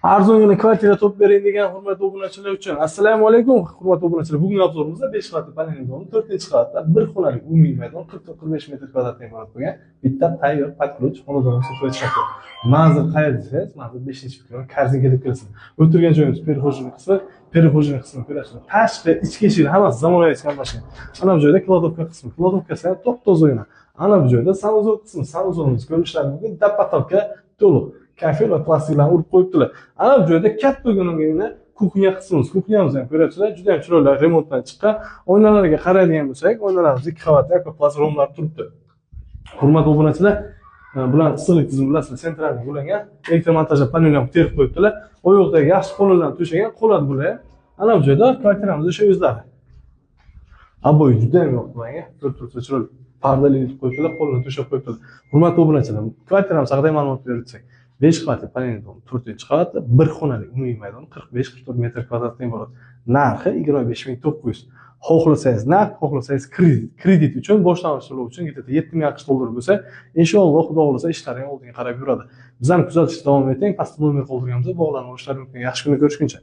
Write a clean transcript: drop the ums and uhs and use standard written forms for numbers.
Arzongina kvartira topib bering degan hurmatli obunachilar uchun. Assalomu alaykum, hurmatli obunachilar. Bugungi obzorimizda 5 qavatli panelning domi 4-qavatda bir xonali umumiy maydon 40-45 metr kvadratdan iborat bo'lgan bitta tayyor pakluch xonadonni sotib chiqadi. Manzil qayerda desangiz, manzil 5-bekon Korzinka deb kelsin. O'tirgan joyimiz perexojniy qismi ko'rasizlar. Tashqi, ichki eshik hammasi zamonaviy iskanlashgan. Ana bu joyda kladovka qismi, kladovkasi ham top-toza o'yna. Ana bu joyda sanuzor qismi, sanuzorimiz ko'rinishlari mumkin, dapatalka to'liq. Kafe va plastiklarni urib qo'yibdilar. Ana bu joyda katta o'g'ingina kuxnya qismimiz. Kuxnyamizni ham ko'rasizlar, juda ham chiroyli remontdan chiqqan. Oynalarga qaraydigan bo'lsak, oynalarimiz 2 qavatli akvaplast romlar turibdi. Hurmatli obunachilar, bular issiqlik tizimi bilasizlar, sentralga ulangan elektromontajli panelni ham terib qo'yibdilar. Oyoqdagi yaxshi qo'llarni to'shagan, qo'llar bular. Ana bu joyda kvartiramiz o'sha o'zlari. Aboy juda ham yoqdi menga. Turibdi chiroyli. Pardali qilib qo'yibdilar, qo'lni to'shab qo'yibdilar. Hurmatli obunachilar, kvartiramiz haqida ma'lumot bersak, 5 qavatli panelli dom, 4-qavatli, bir xonali umumiy maydon 45-44 metr kvadratdan iborat. Narxi 25900. Xohlasangiz naqd, xohlasangiz kredit uchun, boshlang'ich to'lov uchun $7000 bo'lsa, inshaalloh Xudo xolasa ishlaring oldiga qarab yuradi. Bizlarni kuzatishda davom eting. Pastda nomer qoldirganmiz, bog'lanib olishlaringiz mumkin. Yaxshi kunlar ko'rishguncha.